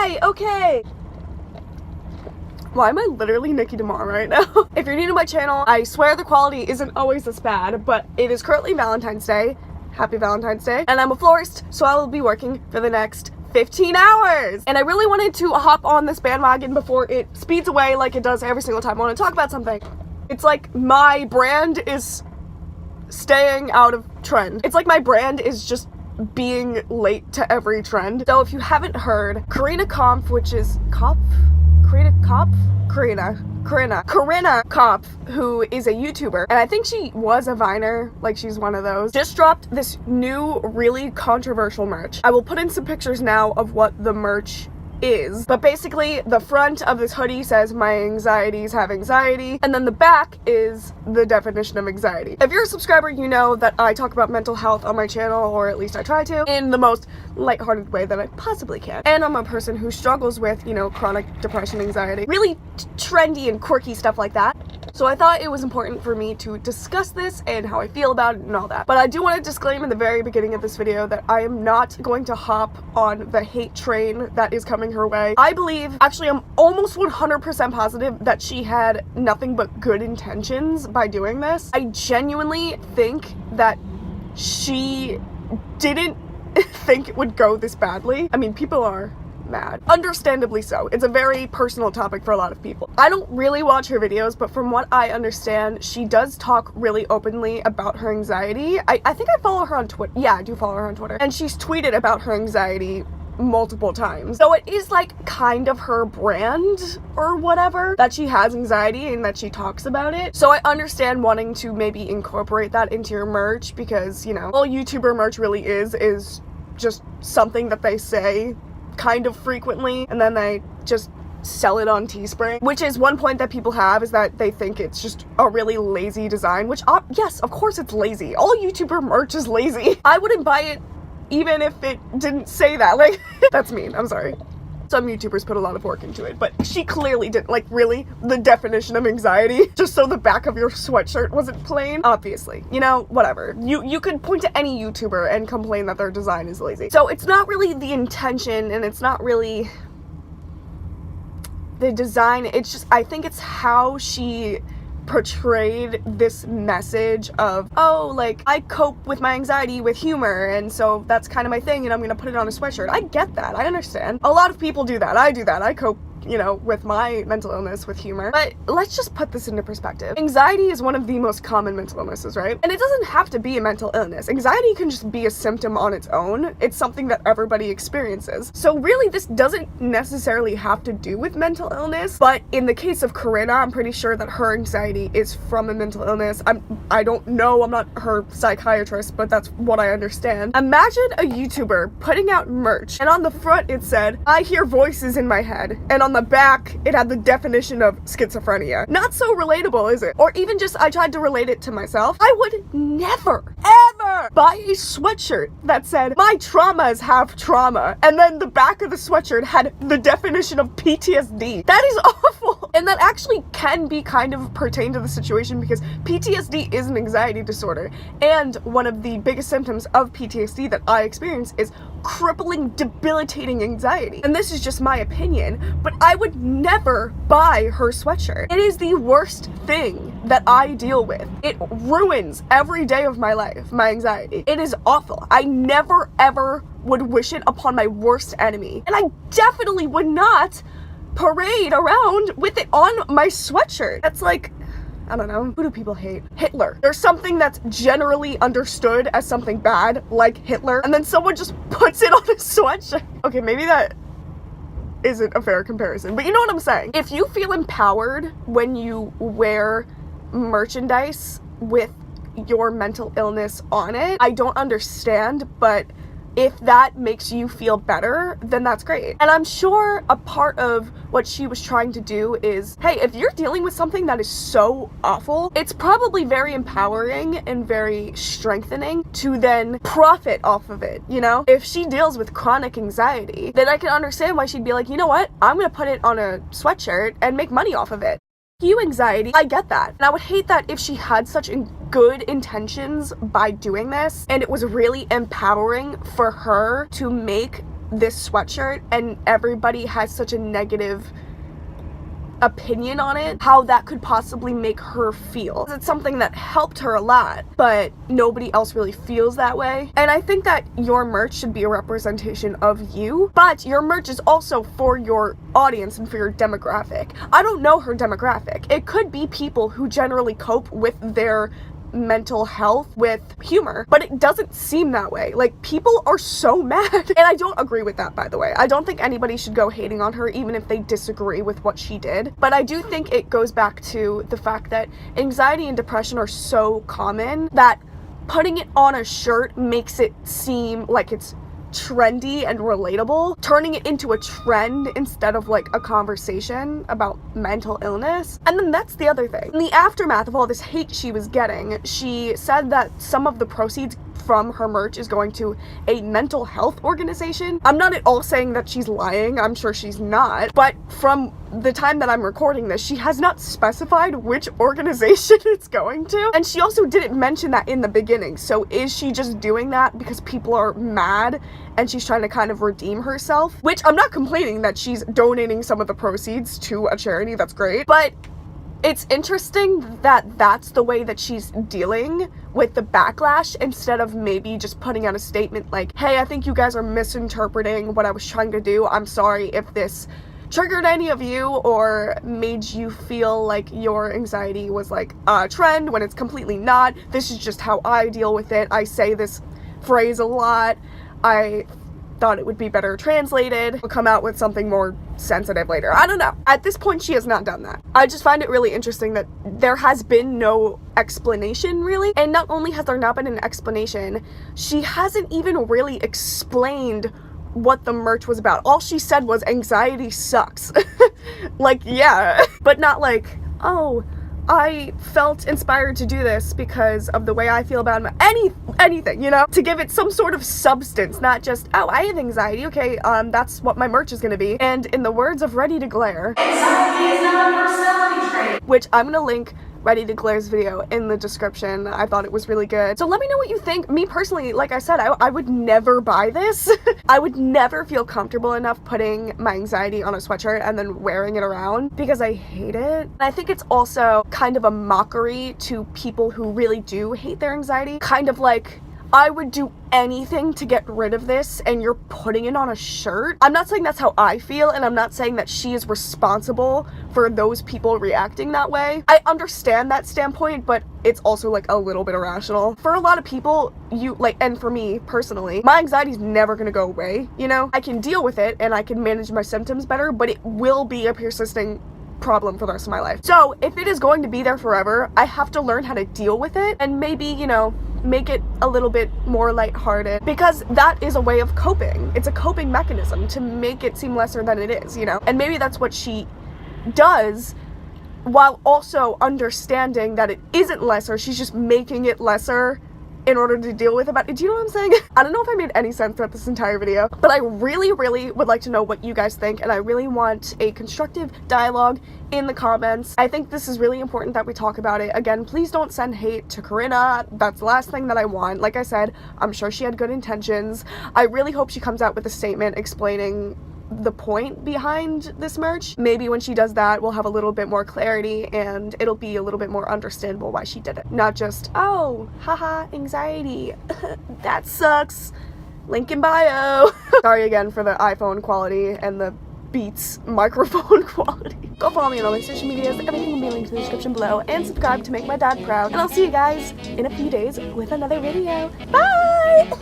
Hi, okay. Why am I literally Nikki DeMar right now? If you're new to my channel, I swear the quality isn't always this bad, but it is currently Valentine's Day. Happy Valentine's Day. And I'm a florist, so I will be working for the next 15 hours. And I really wanted to hop on this bandwagon before it speeds away like it does every single time I want to talk about something. It's like my brand is staying out of trend. It's like my brand is just being late to every trend. So if you haven't heard, Corinna Kopf, which is Corinna Kopf, who is a YouTuber, and I think she was a Viner, like she's one of those, just dropped this new, really controversial merch. I will put in some pictures now of what the merch is, but basically the front of this hoodie says my anxieties have anxiety, and then the back is the definition of anxiety. If you're a subscriber, you know that I talk about mental health on my channel, or at least I try to, in the most lighthearted way that I possibly can. And I'm a person who struggles with, you know, chronic depression, anxiety, really trendy and quirky stuff like that. So I thought it was important for me to discuss this and how I feel about it and all that. But I do want to disclaim in the very beginning of this video that I am not going to hop on the hate train that is coming her way. I believe, actually I'm almost 100% positive that she had nothing but good intentions by doing this. I genuinely think that she didn't think it would go this badly. I mean, people are mad. Understandably so. It's a very personal topic for a lot of people. I don't really watch her videos, but from what I understand, she does talk really openly about her anxiety. I think I follow her on Twitter. Yeah, I do follow her on Twitter. And she's tweeted about her anxiety multiple times. So it is like kind of her brand or whatever, that she has anxiety and that she talks about it. So I understand wanting to maybe incorporate that into your merch because, you know, all YouTuber merch really is just something that they say kind of frequently and then they just sell it on Teespring, which is one point that people have, is that they think it's just a really lazy design, which yes, of course it's lazy. All YouTuber merch is lazy. I wouldn't buy it even if it didn't say that. Like, that's mean, I'm sorry. Some YouTubers put a lot of work into it, but she clearly didn't. Like, really, the definition of anxiety, just so the back of your sweatshirt wasn't plain? Obviously, you know, whatever. You could point to any YouTuber and complain that their design is lazy. So it's not really the intention, and it's not really the design, it's just, I think it's how she portrayed this message of, oh, like, I cope with my anxiety with humor, and so that's kind of my thing, and I'm gonna put it on a sweatshirt. I get that. I understand. A lot of people do that. I do that. I cope, you know, with my mental illness with humor. But let's just put this into perspective. Anxiety is one of the most common mental illnesses, right? And it doesn't have to be a mental illness. Anxiety can just be a symptom on its own. It's something that everybody experiences. So really, this doesn't necessarily have to do with mental illness, but in the case of Corinna, I'm pretty sure that her anxiety is from a mental illness. I don't know, I'm not her psychiatrist, but that's what I understand. Imagine a YouTuber putting out merch, and on the front it said, I hear voices in my head, and on the back it had the definition of schizophrenia. Not so relatable, is it? Or even just, I tried to relate it to myself. I would never, ever buy a sweatshirt that said, my traumas have trauma, and then the back of the sweatshirt had the definition of PTSD. That is awful. And that actually can be kind of pertain to the situation, because PTSD is an anxiety disorder, and one of the biggest symptoms of PTSD that I experience is crippling, debilitating anxiety. And this is just my opinion, but I would never buy her sweatshirt. It is the worst thing that I deal with. It ruins every day of my life, my anxiety. It is awful. I never ever would wish it upon my worst enemy. And I definitely would not parade around with it on my sweatshirt. That's like, I don't know, who do people hate? Hitler. There's something that's generally understood as something bad, like Hitler, and then someone just puts it on a sweatshirt. Okay, maybe that isn't a fair comparison, but you know what I'm saying. If you feel empowered when you wear merchandise with your mental illness on it, I don't understand, but if that makes you feel better, then that's great. And I'm sure a part of what she was trying to do is, hey, if you're dealing with something that is so awful, it's probably very empowering and very strengthening to then profit off of it, you know? If she deals with chronic anxiety, then I can understand why she'd be like, you know what? I'm gonna put it on a sweatshirt and make money off of it. You anxiety, I get that. And I would hate that if she had such good intentions by doing this, and it was really empowering for her to make this sweatshirt and everybody has such a negative opinion on it, how that could possibly make her feel. It's something that helped her a lot, but nobody else really feels that way. And I think that your merch should be a representation of you, but your merch is also for your audience and for your demographic. I don't know her demographic. It could be people who generally cope with their mental health with humor, but it doesn't seem that way. Like, people are so mad, and I don't agree with that, by the way. I don't think anybody should go hating on her even if they disagree with what she did, but I do think it goes back to the fact that anxiety and depression are so common that putting it on a shirt makes it seem like it's trendy and relatable, turning it into a trend instead of like a conversation about mental illness. And then that's the other thing. In the aftermath of all this hate she was getting, she said that some of the proceeds from her merch is going to a mental health organization. I'm not at all saying that she's lying, I'm sure she's not, but from the time that I'm recording this, she has not specified which organization it's going to, and she also didn't mention that in the beginning. So is she just doing that because people are mad and she's trying to kind of redeem herself? Which, I'm not complaining that she's donating some of the proceeds to a charity, that's great, but it's interesting that that's the way that she's dealing with the backlash, instead of maybe just putting out a statement like, hey, I think you guys are misinterpreting what I was trying to do. I'm sorry if this triggered any of you or made you feel like your anxiety was like a trend when it's completely not. This is just how I deal with it. I say this phrase a lot. I thought it would be better translated. We'll come out with something more sensitive later. I don't know. At this point, she has not done that. I just find it really interesting that there has been no explanation, really. And not only has there not been an explanation, she hasn't even really explained what the merch was about. All she said was anxiety sucks. Like, yeah. But not like, oh, I felt inspired to do this because of the way I feel about anything, you know? To give it some sort of substance, not just, oh, I have anxiety, okay, that's what my merch is gonna be. And in the words of Ready to Glare, anxiety is not a personality trait, which I'm gonna link Ready to Glare's video in the description. I thought it was really good. So let me know what you think. Me personally, like I said, I would never buy this. I would never feel comfortable enough putting my anxiety on a sweatshirt and then wearing it around because I hate it. And I think it's also kind of a mockery to people who really do hate their anxiety. Kind of like, I would do anything to get rid of this and you're putting it on a shirt. I'm not saying that's how I feel, and I'm not saying that she is responsible for those people reacting that way. I understand that standpoint, but it's also like a little bit irrational. For a lot of people, and for me personally, my anxiety is never gonna go away, you know? I can deal with it and I can manage my symptoms better, but it will be a persisting problem for the rest of my life. So if it is going to be there forever, I have to learn how to deal with it and maybe, you know, make it a little bit more lighthearted, because that is a way of coping. It's a coping mechanism to make it seem lesser than it is, you know? And maybe that's what she does, while also understanding that it isn't lesser. She's just making it lesser in order to deal with it. Do you know what I'm saying? I don't know if I made any sense throughout this entire video, but I really, really would like to know what you guys think, and I really want a constructive dialogue in the comments. I think this is really important that we talk about it. Again, please don't send hate to Corinna. That's the last thing that I want. Like I said, I'm sure she had good intentions. I really hope she comes out with a statement explaining the point behind this merch. Maybe when she does that, we'll have a little bit more clarity and it'll be a little bit more understandable why she did it. Not just, oh, haha, anxiety. That sucks. Link in bio. Sorry again for the iPhone quality and the Beats microphone quality. Go follow me on all my social medias. Everything will be linked in the description below, and subscribe to make my dad proud. And I'll see you guys in a few days with another video. Bye!